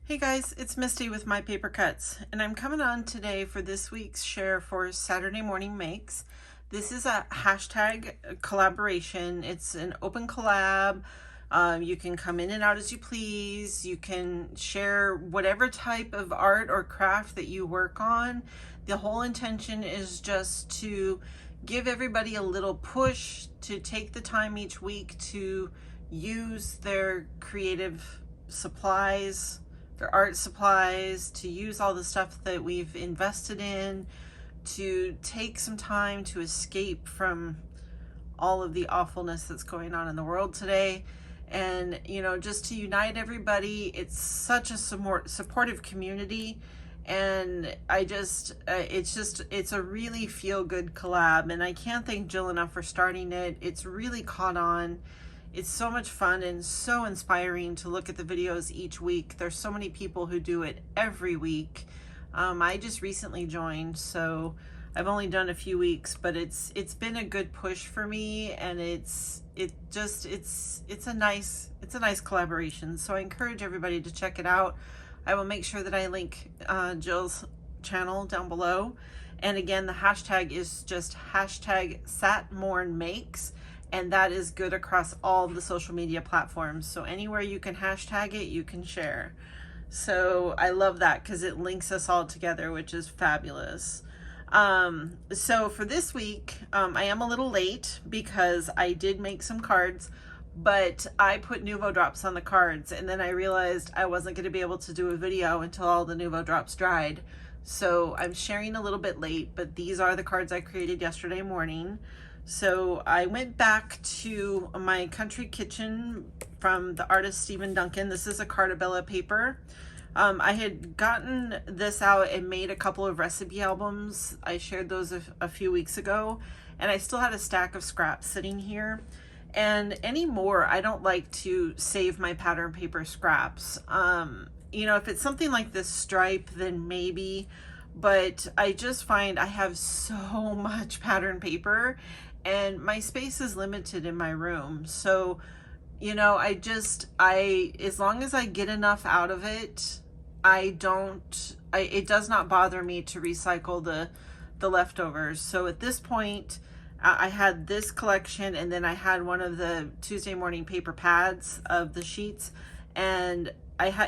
Hey guys, it's Misty with My Paper Cuts, and I'm coming on today for this week's share for Saturday Morning Makes. This is a hashtag collaboration. It's an open collab. You can come in and out as you please. You can share whatever type of art or craft that you work on. The whole intention is just to give everybody a little push to take the time each week to use their creative supplies, their art supplies, to use all the stuff that we've invested in, to take some time to escape from all of the awfulness that's going on in the world today. And, just to unite everybody. It's such a supportive community. And it's a really feel good collab. And I can't thank Jill enough for starting it. It's really caught on. It's so much fun and so inspiring to look at the videos each week. There's so many people who do it every week. I just recently joined, so I've only done a few weeks, but it's been a good push for me, and it's a nice collaboration. So I encourage everybody to check it out. I will make sure that I link Jill's channel down below. And again, the hashtag is just hashtag #SatMornMakes. And that is good across all the social media platforms. So anywhere you can hashtag it, you can share. So I love that because it links us all together, which is fabulous. So for this week, I am a little late because I did make some cards, but I put Nuvo drops on the cards, and then I realized I wasn't going to be able to do a video until all the Nuvo drops dried. So I'm sharing a little bit late, but these are the cards I created yesterday morning. So I went back to my country kitchen from the artist Stephen Duncan. This is a Stampingbella paper. I had gotten this out and made a couple of recipe albums. I shared those a few weeks ago, and I still had a stack of scraps sitting here. And anymore, I don't like to save my pattern paper scraps. If it's something like this stripe, then maybe, but I just find I have so much pattern paper and my space is limited in my room. So, as long as I get enough out of it, it does not bother me to recycle the leftovers. So at this point, I had this collection, and then I had one of the Tuesday morning paper pads of the sheets, and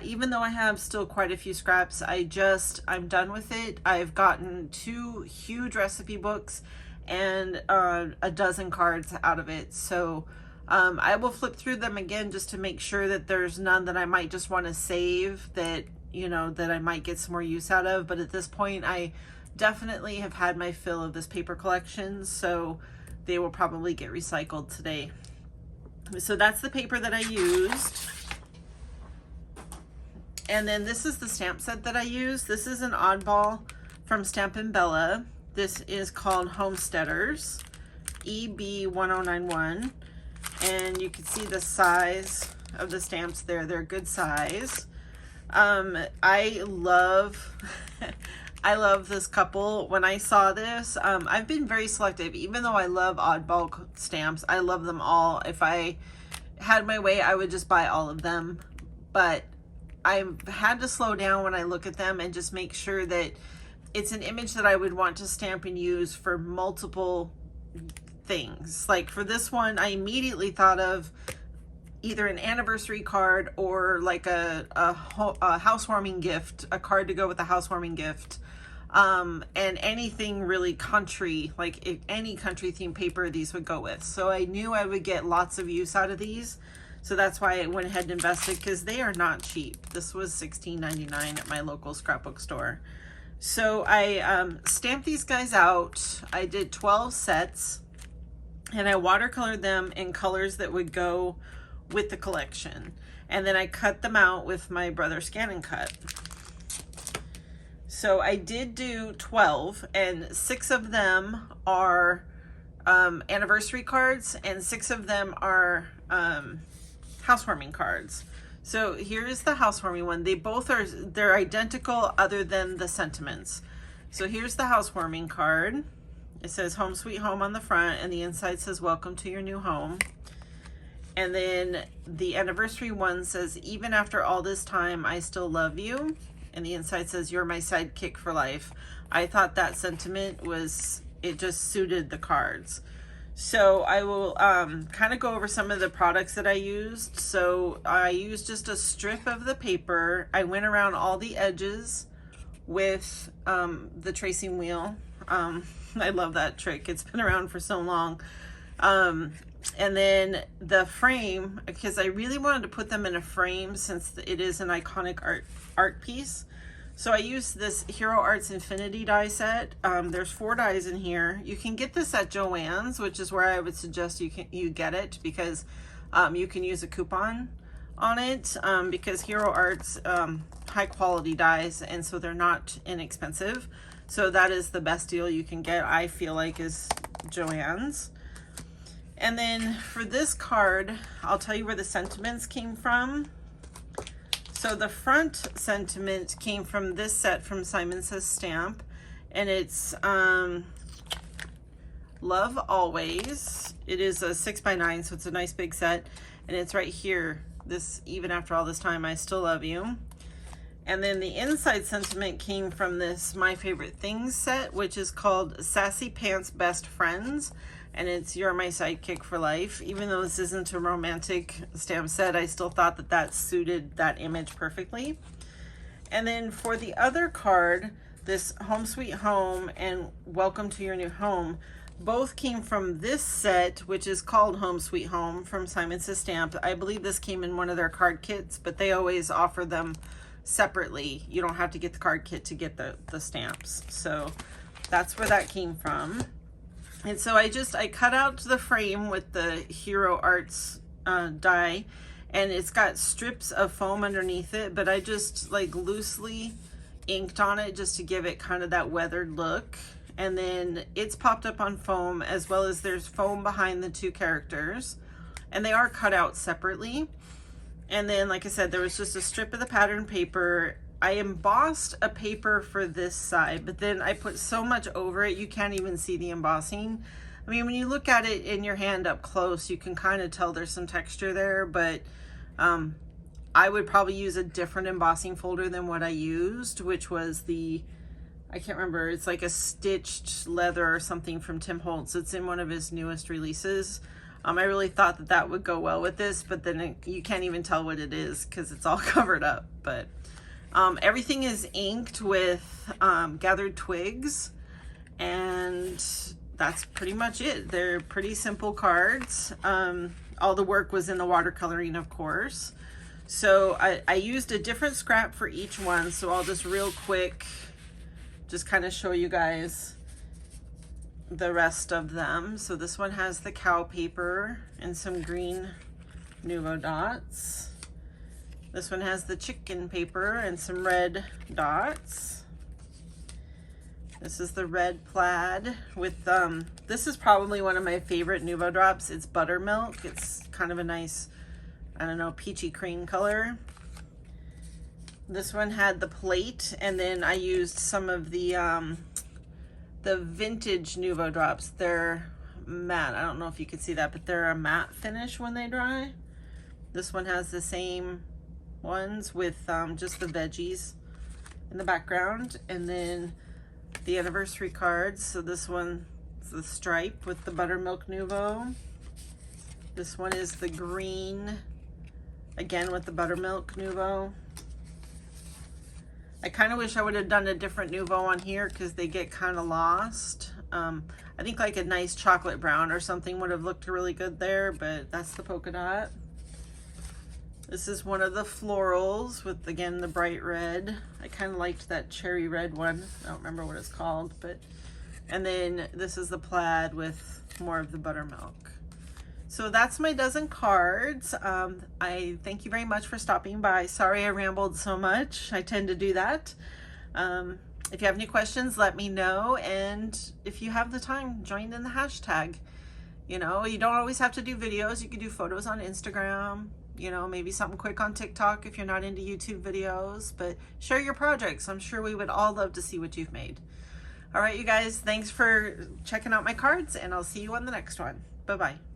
even though I have still quite a few scraps, I'm done with it. I've gotten 2 huge recipe books and a dozen cards out of it. So I will flip through them again just to make sure that there's none that I might just want to save that I might get some more use out of. But at this point, I definitely have had my fill of this paper collection, so they will probably get recycled today. So that's the paper that I used. And then this is the stamp set that I use. This is an oddball from Stampingbella. This is called Homesteaders, EB1091. And you can see the size of the stamps there. They're good size. I love I love this couple. When I saw this, I've been very selective. Even though I love oddball stamps, I love them all. If I had my way, I would just buy all of them. But I've had to slow down when I look at them and just make sure that it's an image that I would want to stamp and use for multiple things. Like for this one, I immediately thought of either an anniversary card or like a housewarming gift, a card to go with a housewarming gift. And anything really country, like if any country themed paper these would go with. So I knew I would get lots of use out of these. So that's why I went ahead and invested, because they are not cheap. This was $16.99 at my local scrapbook store. So I stamped these guys out. I did 12 sets, and I watercolored them in colors that would go with the collection. And then I cut them out with my brother Scan and Cut. So I did do 12, and 6 of them are anniversary cards, and 6 of them are housewarming cards. So here's the housewarming one. They're identical other than the sentiments. So here's the housewarming card. It says Home Sweet Home on the front, and the inside says welcome to your new home. And then the anniversary one says, even after all this time, I still love you. And the inside says, you're my sidekick for life. I thought that sentiment was, it just suited the cards. So I will kind of go over some of the products that I used. So I used just a strip of the paper. I went around all the edges with the tracing wheel. I love that trick. It's been around for so long. And then the frame, because I really wanted to put them in a frame since it is an iconic art piece. So I used this Hero Arts Infinity die set. There's 4 dies in here. You can get this at Joann's, which is where I would suggest you get it, because you can use a coupon on it, because Hero Arts high quality dies, and so they're not inexpensive. So that is the best deal you can get, I feel like, is Joann's. And then for this card, I'll tell you where the sentiments came from. So the front sentiment came from this set from Simon Says Stamp, and it's Love Always. It is a 6x9, so it's a nice big set, and it's right here. This, even after all this time, I still love you. And then the inside sentiment came from this My Favorite Things set, which is called Sassy Pants Best Friends. And it's You're My Sidekick for Life. Even though this isn't a romantic stamp set, I still thought that that suited that image perfectly. And then for the other card, this Home Sweet Home and Welcome to Your New Home, both came from this set, which is called Home Sweet Home from Simon Says Stamp. I believe this came in one of their card kits, but they always offer them separately. You don't have to get the card kit to get the stamps. So that's where that came from. And so I cut out the frame with the Hero Arts die, and it's got strips of foam underneath it, but I just like loosely inked on it just to give it kind of that weathered look. And then it's popped up on foam, as well as there's foam behind the 2 characters, and they are cut out separately. And then, like I said, there was just a strip of the pattern paper. I embossed a paper for this side, but then I put so much over it, you can't even see the embossing. I mean, when you look at it in your hand up close, you can kind of tell there's some texture there, but I would probably use a different embossing folder than what I used, which was I can't remember, it's like a stitched leather or something from Tim Holtz. It's in one of his newest releases. I really thought that that would go well with this, but then you can't even tell what it is because it's all covered up. But everything is inked with gathered twigs, and that's pretty much it. They're pretty simple cards. All the work was in the watercoloring, of course. So I used a different scrap for each one, so I'll just real quick just kind of show you guys the rest of them. So this one has the cow paper and some green Nuvo dots. This one has the chicken paper and some red dots. This is the red plaid with, this is probably one of my favorite Nuvo drops. It's buttermilk. It's kind of a nice, I don't know, peachy cream color. This one had the plate, and then I used some of the vintage Nuvo drops. They're matte. I don't know if you can see that, but they're a matte finish when they dry. This one has the same ones with just the veggies in the background, and then the anniversary cards. So this one is the stripe with the buttermilk Nuvo. This one is the green, again with the buttermilk Nuvo. I kind of wish I would have done a different Nuvo on here because they get kind of lost. I think like a nice chocolate brown or something would have looked really good there, but that's the polka dot. This is one of the florals with, again, the bright red. I kind of liked that cherry red one. I don't remember what it's called, but, and then this is the plaid with more of the buttermilk. So that's my dozen cards. I thank you very much for stopping by. Sorry I rambled so much. I tend to do that. If you have any questions, let me know. And if you have the time, join in the hashtag. You know, you don't always have to do videos. You can do photos on Instagram. You know, maybe something quick on TikTok if you're not into YouTube videos, but share your projects. I'm sure we would all love to see what you've made. All right, you guys, thanks for checking out my cards, and I'll see you on the next one. Bye-bye.